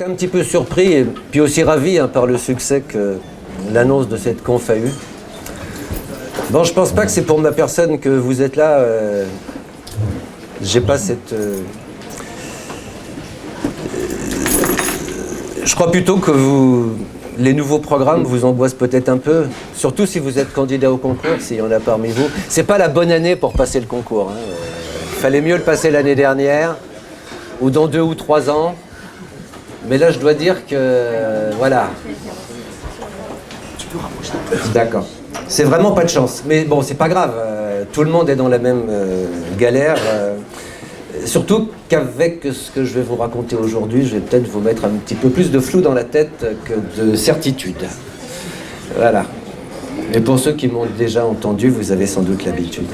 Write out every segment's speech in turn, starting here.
un petit peu surpris et puis aussi ravi par le succès que l'annonce de cette conf a eu. Bon, je pense pas que c'est pour ma personne que vous êtes là. J'ai pas cette... je crois plutôt que les nouveaux programmes vous angoissent peut-être un peu, surtout si vous êtes candidat au concours, s'il y en a parmi vous. C'est pas la bonne année pour passer le concours. Il fallait mieux le passer l'année dernière, ou dans 2 ou 3 ans. Mais là, je dois dire que... voilà. D'accord. C'est vraiment pas de chance. Mais bon, c'est pas grave. Tout le monde est dans la même galère. Surtout qu'avec ce que je vais vous raconter aujourd'hui, je vais peut-être vous mettre un petit peu plus de flou dans la tête que de certitude. Voilà. Et pour ceux qui m'ont déjà entendu, vous avez sans doute l'habitude.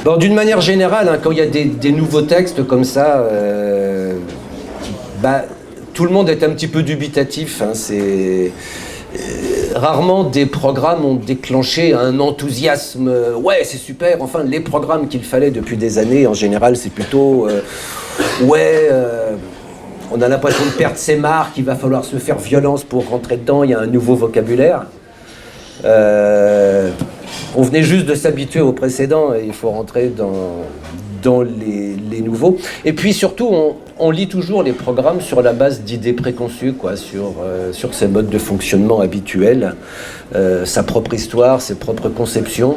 Bon, d'une manière générale, quand il y a des nouveaux textes comme ça, tout le monde est un petit peu dubitatif. Rarement des programmes ont déclenché un enthousiasme. Ouais, c'est super. Enfin, les programmes qu'il fallait depuis des années, en général, c'est plutôt... on a l'impression de perdre ses marques, il va falloir se faire violence pour rentrer dedans, il y a un nouveau vocabulaire. On venait juste de s'habituer aux précédents et il faut rentrer dans les nouveaux. Et puis surtout, on lit toujours les programmes sur la base d'idées préconçues, sur ses modes de fonctionnement habituels, sa propre histoire, ses propres conceptions.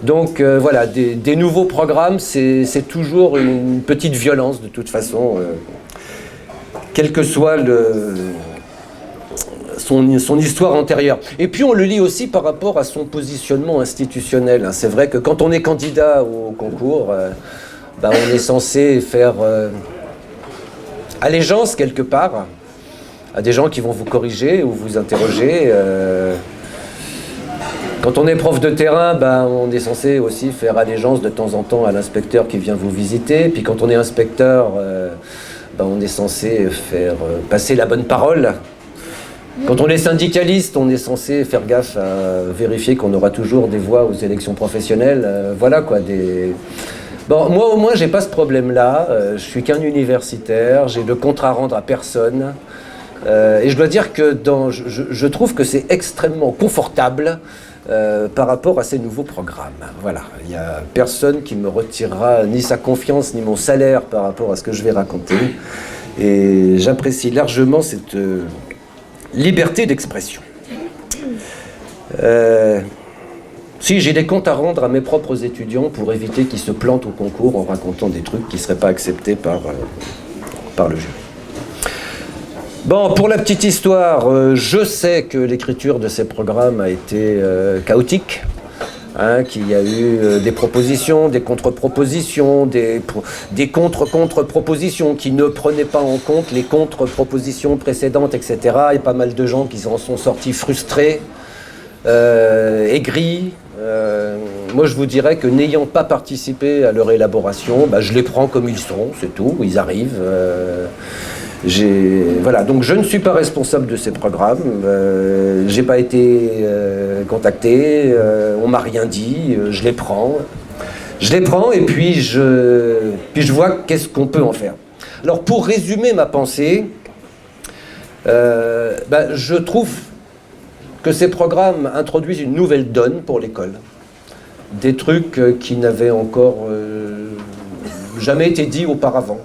Donc voilà, des nouveaux programmes, c'est toujours une petite violence de toute façon, quel que soit son histoire antérieure. Et puis on le lit aussi par rapport à son positionnement institutionnel. C'est vrai que quand on est candidat au concours, on est censé faire allégeance quelque part à des gens qui vont vous corriger ou vous interroger. Quand on est prof de terrain, on est censé aussi faire allégeance de temps en temps à l'inspecteur qui vient vous visiter. Puis quand on est inspecteur, on est censé faire passer la bonne parole. Quand on est syndicaliste, on est censé faire gaffe à vérifier qu'on aura toujours des voix aux élections professionnelles. Voilà quoi, Bon, moi au moins, j'ai pas ce problème-là. Je suis qu'un universitaire, j'ai de compte à rendre à personne. Et je dois dire que je trouve que c'est extrêmement confortable par rapport à ces nouveaux programmes. Voilà, il n'y a personne qui me retirera ni sa confiance ni mon salaire par rapport à ce que je vais raconter. Et j'apprécie largement cette liberté d'expression. Si j'ai des comptes à rendre à mes propres étudiants pour éviter qu'ils se plantent au concours en racontant des trucs qui ne seraient pas acceptés par le jury. Bon, pour la petite histoire, je sais que l'écriture de ces programmes a été chaotique, qu'il y a eu des propositions, des contre-propositions, des contre-contre-propositions qui ne prenaient pas en compte les contre-propositions précédentes, etc. Il y a pas mal de gens qui en sont sortis frustrés, aigris. Moi, je vous dirais que n'ayant pas participé à leur élaboration, je les prends comme ils sont, c'est tout, ils arrivent. Voilà, donc je ne suis pas responsable de ces programmes, j'ai pas été contacté, on m'a rien dit, je les prends et puis je vois qu'est-ce qu'on peut en faire. Alors pour résumer ma pensée, je trouve que ces programmes introduisent une nouvelle donne pour l'école, des trucs qui n'avaient encore jamais été dits auparavant.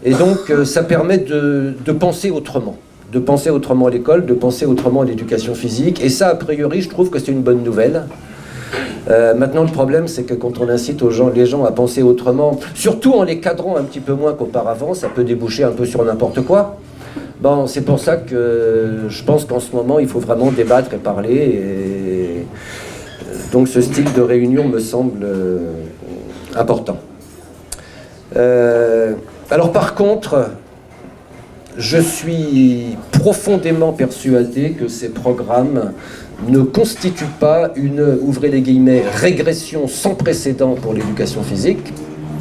Et donc, ça permet de penser autrement. De penser autrement à l'école, de penser autrement à l'éducation physique. Et ça, a priori, je trouve que c'est une bonne nouvelle. Maintenant, le problème, c'est que quand on incite les gens à penser autrement, surtout en les cadrant un petit peu moins qu'auparavant, ça peut déboucher un peu sur n'importe quoi. Bon, c'est pour ça que je pense qu'en ce moment, il faut vraiment débattre et parler. Et donc, ce style de réunion me semble important. Alors par contre, je suis profondément persuadé que ces programmes ne constituent pas une, ouvrez les guillemets, régression sans précédent pour l'éducation physique,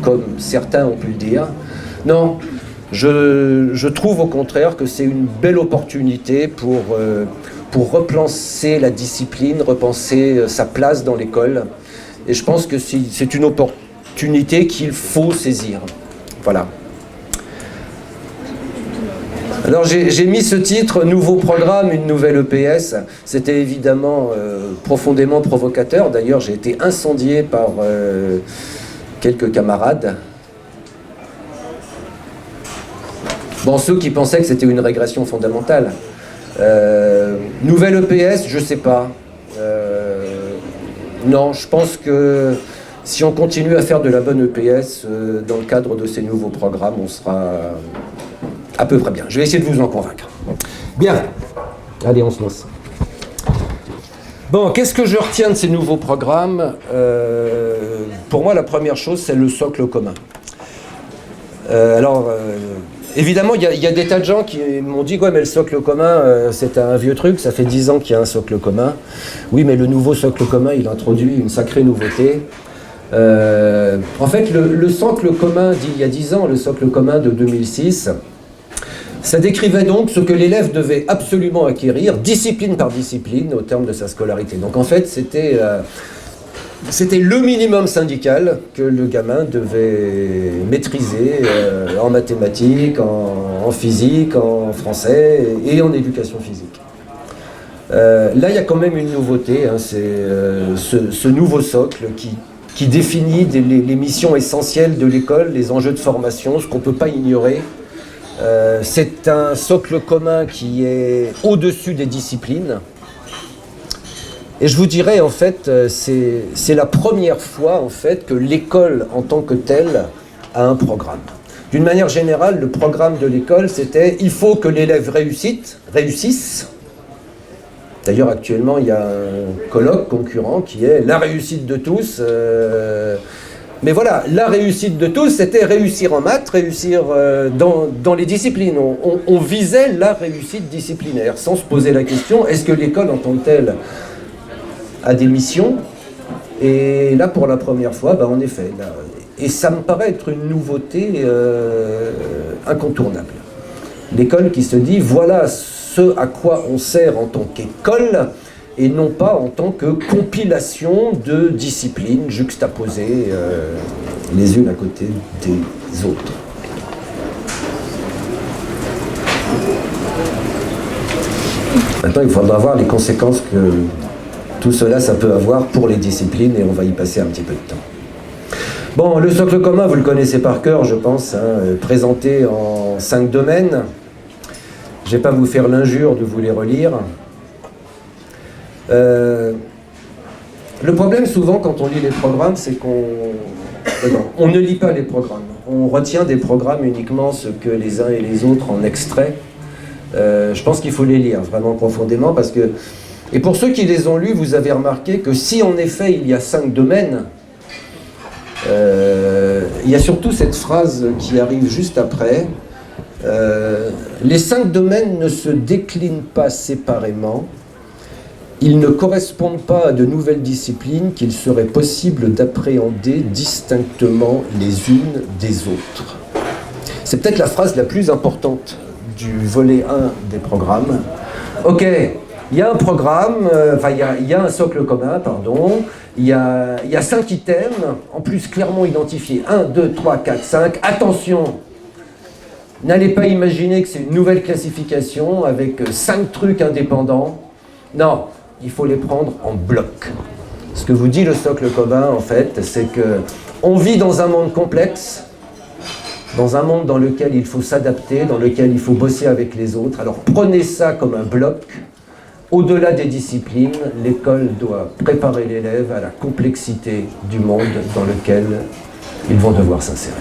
comme certains ont pu le dire. Non, je trouve au contraire que c'est une belle opportunité pour repenser la discipline, repenser sa place dans l'école. Et je pense que c'est une opportunité qu'il faut saisir. Voilà. Alors j'ai mis ce titre, Nouveau programme, une nouvelle EPS. C'était évidemment profondément provocateur. D'ailleurs, j'ai été incendié par quelques camarades. Bon, ceux qui pensaient que c'était une régression fondamentale. Nouvelle EPS, je sais pas. Non, je pense que si on continue à faire de la bonne EPS dans le cadre de ces nouveaux programmes, on sera à peu près bien. Je vais essayer de vous en convaincre. Bien. Allez, on se lance. Bon, qu'est-ce que je retiens de ces nouveaux programmes? Pour moi, la première chose, c'est le socle commun. Évidemment, il y a des tas de gens qui m'ont dit ouais, mais le socle commun, c'est un vieux truc, ça fait 10 ans qu'il y a un socle commun. Oui, mais le nouveau socle commun, il introduit une sacrée nouveauté. En fait, le socle commun d'il y a 10 ans, le socle commun de 2006, ça décrivait donc ce que l'élève devait absolument acquérir, discipline par discipline, au terme de sa scolarité. Donc en fait, c'était le minimum syndical que le gamin devait maîtriser en mathématiques, en physique, en français et en éducation physique. Là, il y a quand même une nouveauté, hein, c'est ce nouveau socle qui définit les missions essentielles de l'école, les enjeux de formation, ce qu'on ne peut pas ignorer. C'est un socle commun qui est au-dessus des disciplines. Et je vous dirais, en fait, c'est la première fois, en fait, que l'école, en tant que telle, a un programme. D'une manière générale, le programme de l'école, c'était « il faut que l'élève réussisse ». D'ailleurs, actuellement, il y a un colloque concurrent qui est « la réussite de tous ». Mais voilà, la réussite de tous, c'était réussir en maths, réussir dans les disciplines. On visait la réussite disciplinaire, sans se poser la question, est-ce que l'école en tant que telle a des missions? Et là, pour la première fois, en effet, là, et ça me paraît être une nouveauté incontournable. L'école qui se dit, voilà ce à quoi on sert en tant qu'école, et non pas en tant que compilation de disciplines juxtaposées les unes à côté des autres. Maintenant, il faudra voir les conséquences que tout cela, ça peut avoir pour les disciplines, et on va y passer un petit peu de temps. Bon, le socle commun, vous le connaissez par cœur, je pense, hein, présenté en 5 domaines. Je ne vais pas vous faire l'injure de vous les relire. Le problème souvent quand on lit les programmes, c'est qu'on ne lit pas les programmes. On retient des programmes uniquement ce que les uns et les autres en extraient. Je pense qu'il faut les lire vraiment profondément parce que... Et pour ceux qui les ont lus, vous avez remarqué que si en effet il y a 5 domaines, il y a surtout cette phrase qui arrive juste après. Les 5 domaines ne se déclinent pas séparément. Ils ne correspondent pas à de nouvelles disciplines qu'il serait possible d'appréhender distinctement les unes des autres. C'est peut-être la phrase la plus importante du volet 1 des programmes. Ok, il y a un programme, il y a un socle commun, pardon, il y a 5 items, en plus clairement identifiés, 1, 2, 3, 4, 5, attention, n'allez pas imaginer que c'est une nouvelle classification avec 5 trucs indépendants, non. Il faut les prendre en bloc. Ce que vous dit le socle commun, en fait, c'est qu'on vit dans un monde complexe, dans un monde dans lequel il faut s'adapter, dans lequel il faut bosser avec les autres. Alors prenez ça comme un bloc. Au-delà des disciplines, l'école doit préparer l'élève à la complexité du monde dans lequel ils vont devoir s'insérer.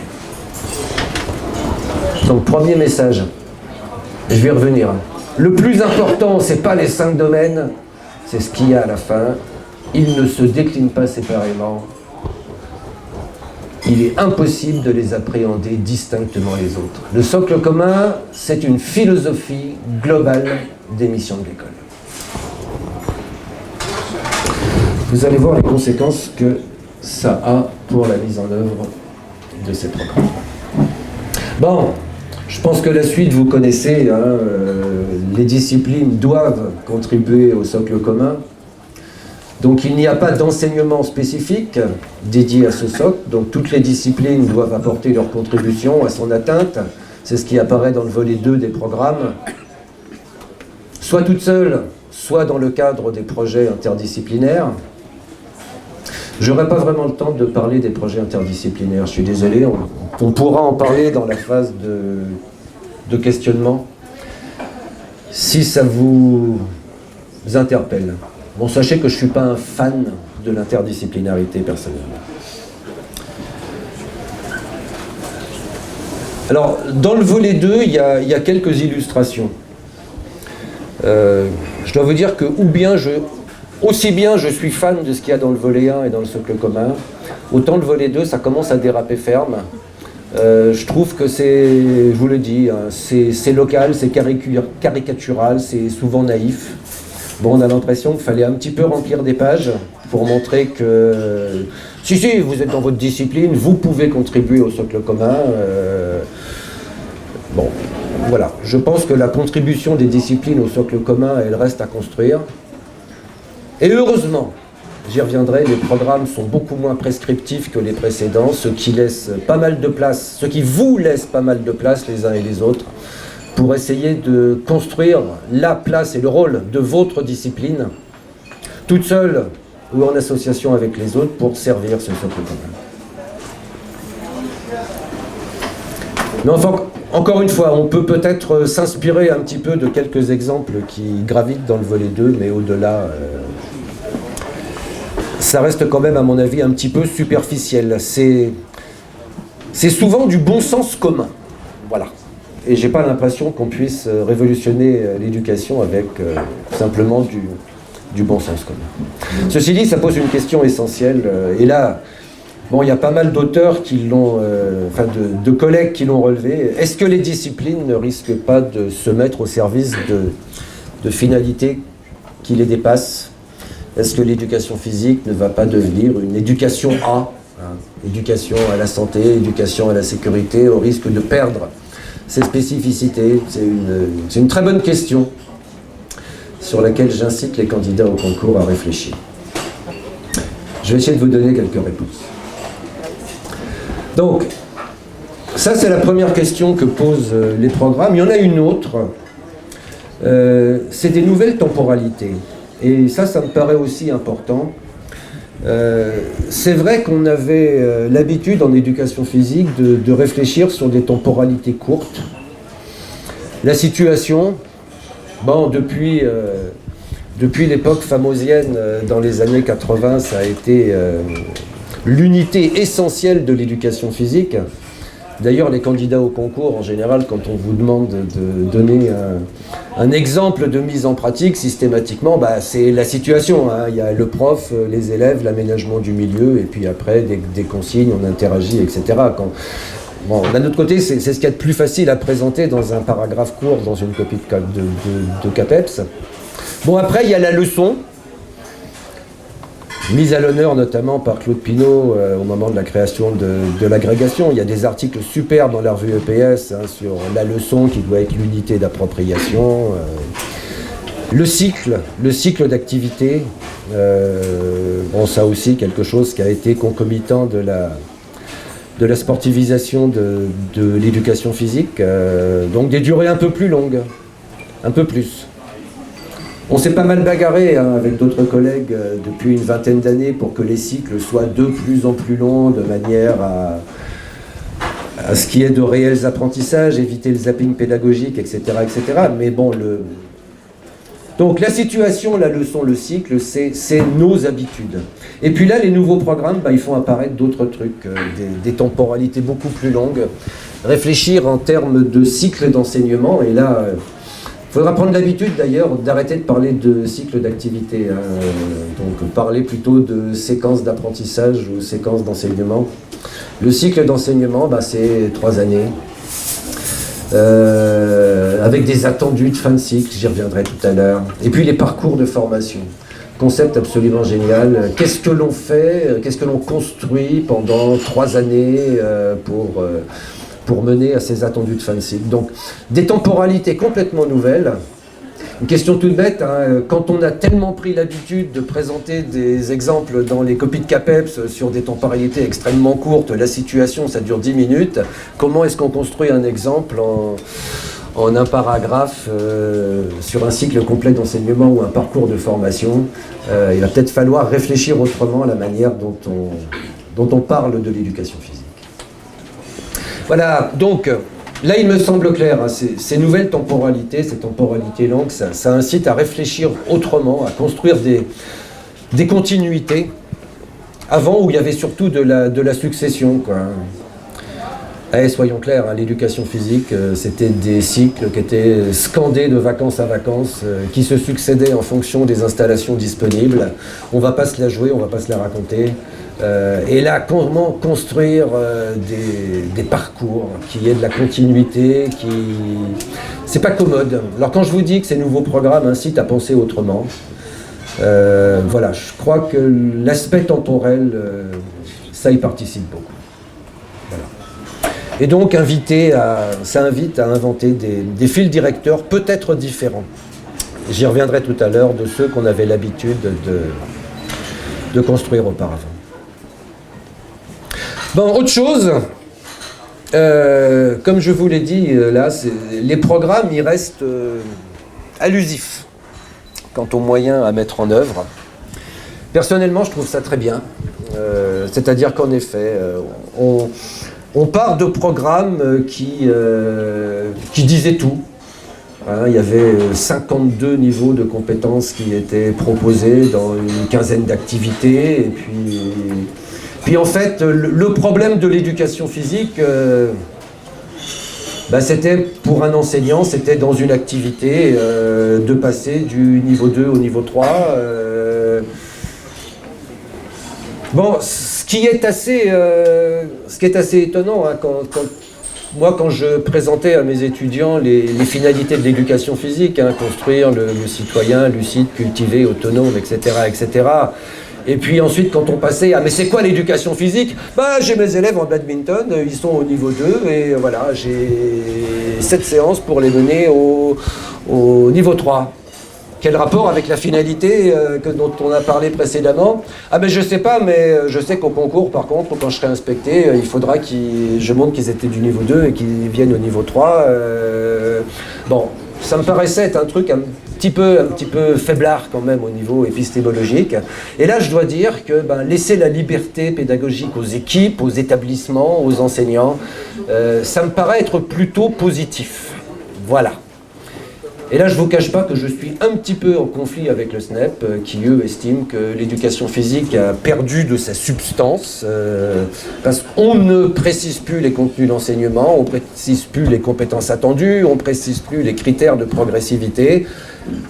Donc, premier message, je vais y revenir. Le plus important, ce n'est pas les 5 domaines, c'est ce qu'il y a à la fin. Ils ne se déclinent pas séparément. Il est impossible de les appréhender distinctement les autres. Le socle commun, c'est une philosophie globale des missions de l'école. Vous allez voir les conséquences que ça a pour la mise en œuvre de ces programmes. Bon, je pense que la suite, vous connaissez, hein, les disciplines doivent contribuer au socle commun. Donc il n'y a pas d'enseignement spécifique dédié à ce socle, donc toutes les disciplines doivent apporter leur contribution à son atteinte, c'est ce qui apparaît dans le volet 2 des programmes, soit toute seule, soit dans le cadre des projets interdisciplinaires. Je n'aurai pas vraiment le temps de parler des projets interdisciplinaires, je suis désolé, on pourra en parler dans la phase de questionnement, si ça vous interpelle. Bon, sachez que je ne suis pas un fan de l'interdisciplinarité personnellement. Alors, dans le volet 2, il y a quelques illustrations. Je dois vous dire que aussi bien je suis fan de ce qu'il y a dans le volet 1 et dans le socle commun, autant le volet 2, ça commence à déraper ferme. Je trouve que je vous le dis, hein, c'est local, c'est caricatural, c'est souvent naïf. Bon, on a l'impression qu'il fallait un petit peu remplir des pages pour montrer que si, vous êtes dans votre discipline, vous pouvez contribuer au socle commun. Bon, voilà. Je pense que la contribution des disciplines au socle commun, elle reste à construire. Et heureusement, j'y reviendrai, les programmes sont beaucoup moins prescriptifs que les précédents, ce qui vous laisse pas mal de place les uns et les autres, pour essayer de construire la place et le rôle de votre discipline, toute seule ou en association avec les autres, pour servir ce socle commun. Mais enfin, encore une fois, on peut peut-être s'inspirer un petit peu de quelques exemples qui gravitent dans le volet 2, mais au-delà, ça reste quand même, à mon avis, un petit peu superficiel. C'est souvent du bon sens commun. Voilà. Et j'ai pas l'impression qu'on puisse révolutionner l'éducation avec simplement du bon sens commun. Ceci dit, ça pose une question essentielle. Et là, bon, il y a pas mal d'auteurs qui l'ont, de collègues qui l'ont relevé. Est-ce que les disciplines ne risquent pas de se mettre au service de finalités qui les dépassent? Est-ce que l'éducation physique ne va pas devenir une éducation A, hein, éducation à la santé, éducation à la sécurité, au risque de perdre ses spécificités? C'est une très bonne question sur laquelle j'incite les candidats au concours à réfléchir. Je vais essayer de vous donner quelques réponses. Donc, ça c'est la première question que posent les programmes. Il y en a une autre, c'est des nouvelles temporalités. Et ça me paraît aussi important. C'est vrai qu'on avait l'habitude en éducation physique de réfléchir sur des temporalités courtes. La situation, bon, depuis l'époque famosienne, dans les années 80, ça a été l'unité essentielle de l'éducation physique. D'ailleurs, les candidats au concours, en général, quand on vous demande de donner un exemple de mise en pratique, systématiquement, c'est la situation, hein. Il y a le prof, les élèves, l'aménagement du milieu, et puis après, des consignes, on interagit, etc. Bon, d'un autre côté, c'est ce qu'il y a de plus facile à présenter dans un paragraphe court, dans une copie de CAPEPS. Bon, après, il y a la leçon, mise à l'honneur notamment par Claude Pinault au moment de la création de l'agrégation. Il y a des articles superbes dans la revue EPS sur la leçon qui doit être l'unité d'appropriation. Le cycle d'activité, bon, ça aussi quelque chose qui a été concomitant de la sportivisation de l'éducation physique, donc des durées un peu plus longues, un peu plus. On s'est pas mal bagarré avec d'autres collègues depuis une vingtaine d'années pour que les cycles soient de plus en plus longs, de manière à ce qu'il y ait de réels apprentissages, éviter le zapping pédagogique, etc. etc. Mais bon, donc la situation, la leçon, le cycle, c'est nos habitudes. Et puis là, les nouveaux programmes, ils font apparaître d'autres trucs, des temporalités beaucoup plus longues. Réfléchir en termes de cycle d'enseignement, et là... Il faudra prendre l'habitude d'ailleurs d'arrêter de parler de cycle d'activité, donc parler plutôt de séquence d'apprentissage ou séquence d'enseignement. Le cycle d'enseignement, c'est 3 années, avec des attendus de fin de cycle, j'y reviendrai tout à l'heure. Et puis les parcours de formation, concept absolument génial. Qu'est-ce que l'on fait, qu'est-ce que l'on construit pendant 3 années pour mener à ces attendus de fin de cycle. Donc, des temporalités complètement nouvelles, Une question toute bête, hein, quand on a tellement pris l'habitude de présenter des exemples dans les copies de CAPEPS sur des temporalités extrêmement courtes, la situation ça dure 10 minutes, comment est-ce qu'on construit un exemple en un paragraphe sur un cycle complet d'enseignement ou un parcours de formation? Il va peut-être falloir réfléchir autrement à la manière dont on parle de l'éducation physique. Voilà, donc là il me semble clair, hein, ces nouvelles temporalités, ces temporalités longues, ça incite à réfléchir autrement, à construire des continuités, avant où il y avait surtout de la succession, quoi. Allez, soyons clairs, hein, l'éducation physique, c'était des cycles qui étaient scandés de vacances à vacances, qui se succédaient en fonction des installations disponibles. On ne va pas se la jouer, on ne va pas se la raconter. Et là, comment construire des parcours, qu'il y ait de la continuité, c'est pas commode. Alors quand je vous dis que ces nouveaux programmes incitent à penser autrement, voilà, je crois que l'aspect temporel, ça y participe beaucoup. Voilà. Et donc ça invite à inventer des fils directeurs peut-être différents. J'y reviendrai tout à l'heure de ceux qu'on avait l'habitude de construire auparavant. Bon, autre chose, comme je vous l'ai dit, là, les programmes, ils restent allusifs quant aux moyens à mettre en œuvre. Personnellement, je trouve ça très bien. C'est-à-dire qu'en effet, on part de programmes qui disaient tout. Hein, il y avait 52 niveaux de compétences qui étaient proposés dans une quinzaine d'activités. Et puis en fait, le problème de l'éducation physique, c'était pour un enseignant, c'était dans une activité de passer du niveau 2 au niveau 3. Bon, ce qui est assez étonnant, hein, quand je présentais à mes étudiants les finalités de l'éducation physique, hein, construire le citoyen lucide, cultivé, autonome, etc., etc. Et puis ensuite, quand on passait à « mais c'est quoi l'éducation physique ?» J'ai mes élèves en badminton, ils sont au niveau 2, et voilà, j'ai 7 séances pour les mener au niveau 3. Quel rapport avec la finalité dont on a parlé précédemment? Je sais pas, mais je sais qu'au concours, par contre, quand je serai inspecté, il faudra que je montre qu'ils étaient du niveau 2 et qu'ils viennent au niveau 3. Bon, ça me paraissait être un truc un petit peu faiblard quand même au niveau épistémologique. Et là, je dois dire que laisser la liberté pédagogique aux équipes, aux établissements, aux enseignants, ça me paraît être plutôt positif. Voilà. Et là, je ne vous cache pas que je suis un petit peu en conflit avec le SNEP, qui, eux, estiment que l'éducation physique a perdu de sa substance, parce qu'on ne précise plus les contenus d'enseignement, on ne précise plus les compétences attendues, on ne précise plus les critères de progressivité.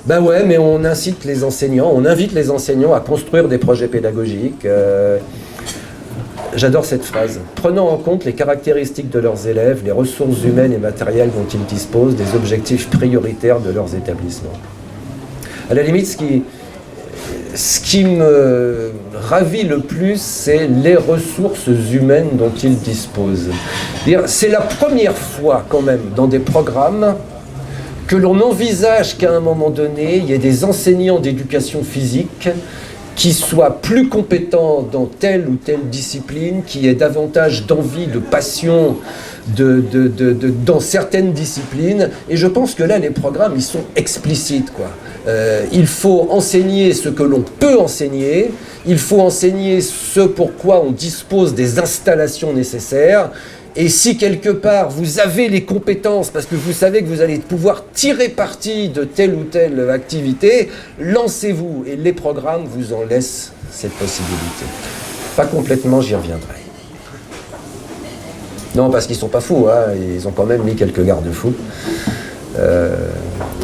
Ouais, mais on invite les enseignants à construire des projets pédagogiques. J'adore cette phrase. Prenant en compte les caractéristiques de leurs élèves, les ressources humaines et matérielles dont ils disposent, des objectifs prioritaires de leurs établissements. À la limite, ce qui me ravit le plus, c'est les ressources humaines dont ils disposent. C'est la première fois quand même dans des programmes que l'on envisage qu'à un moment donné, il y ait des enseignants d'éducation physique qui soient plus compétents dans telle ou telle discipline, qui aient davantage d'envie, de passion dans certaines disciplines. Et je pense que là, les programmes, ils sont explicites, quoi. Il faut enseigner ce que l'on peut enseigner, il faut enseigner ce pourquoi on dispose des installations nécessaires. Et si quelque part vous avez les compétences, parce que vous savez que vous allez pouvoir tirer parti de telle ou telle activité, lancez-vous. Et les programmes vous en laissent cette possibilité. Pas complètement, j'y reviendrai. Non, parce qu'ils sont pas fous, hein, ils ont quand même mis quelques garde-fous.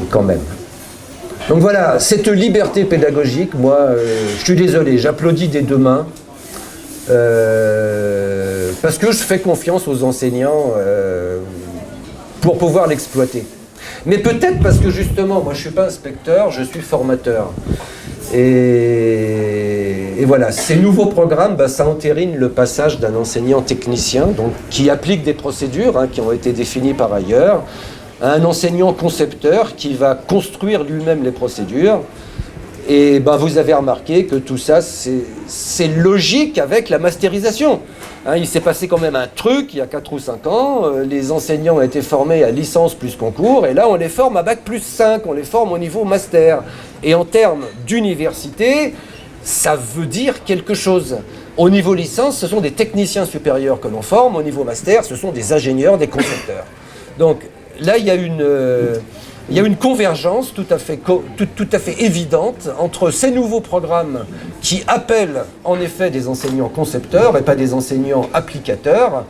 Quand même. Donc voilà, cette liberté pédagogique, moi, je suis désolé, j'applaudis des deux mains. Parce que je fais confiance aux enseignants pour pouvoir l'exploiter. Mais peut-être parce que justement, moi je ne suis pas inspecteur, je suis formateur. Et voilà, ces nouveaux programmes, ça entérine le passage d'un enseignant technicien, donc, qui applique des procédures qui ont été définies par ailleurs, un enseignant concepteur qui va construire lui-même les procédures. Et ben, vous avez remarqué que tout ça, c'est logique avec la masterisation. Hein, il s'est passé quand même un truc il y a 4 ou 5 ans. Les enseignants ont été formés à licence plus concours, et là on les forme à bac plus 5, on les forme au niveau master. Et en termes d'université, ça veut dire quelque chose. Au niveau licence, ce sont des techniciens supérieurs que l'on forme. Au niveau master, ce sont des ingénieurs, des concepteurs. Donc là, il y a une convergence tout à fait évidente entre ces nouveaux programmes qui appellent en effet des enseignants concepteurs et pas des enseignants applicateurs,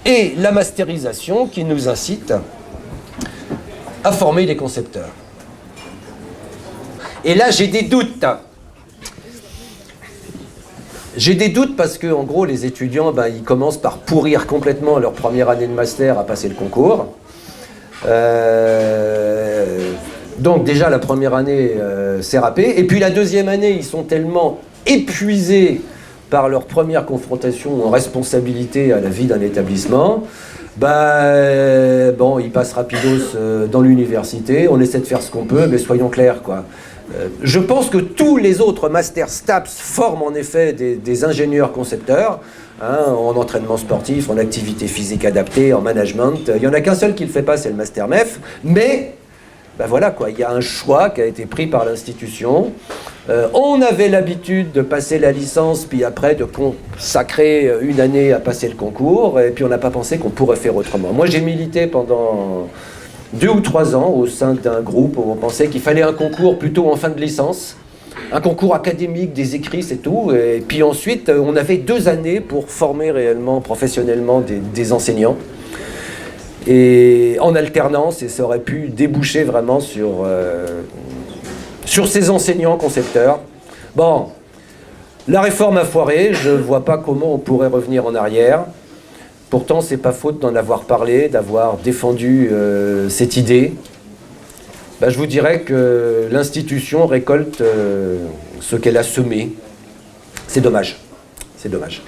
et la masterisation qui nous incite à former des concepteurs. Et là, j'ai des doutes. J'ai des doutes parce que, en gros, les étudiants, ben, ils commencent par pourrir complètement leur première année de master à passer le concours. Donc déjà, la première année, c'est râpé. Et puis la deuxième année, ils sont tellement épuisés par leur première confrontation en responsabilité à la vie d'un établissement. Bon, ils passent rapidos dans l'université. On essaie de faire ce qu'on peut, mais soyons clairs, quoi. Je pense que tous les autres masters STAPS forment en effet des ingénieurs concepteurs, hein, en entraînement sportif, en activité physique adaptée, en management. Il n'y en a qu'un seul qui ne le fait pas, c'est le master MEF. Mais, ben voilà quoi, il y a un choix qui a été pris par l'institution. On avait l'habitude de passer la licence, puis après de consacrer une année à passer le concours, et puis on n'a pas pensé qu'on pourrait faire autrement. Moi j'ai milité pendant 2 ou 3 ans au sein d'un groupe où on pensait qu'il fallait un concours plutôt en fin de licence, un concours académique, des écrits, c'est tout, et puis ensuite on avait 2 années pour former réellement, professionnellement des enseignants, et en alternance, et ça aurait pu déboucher vraiment sur ces enseignants concepteurs. Bon, la réforme a foiré, je ne vois pas comment on pourrait revenir en arrière. Pourtant, c'est pas faute d'en avoir parlé, d'avoir défendu cette idée. Ben, je vous dirais que l'institution récolte ce qu'elle a semé. C'est dommage. C'est dommage.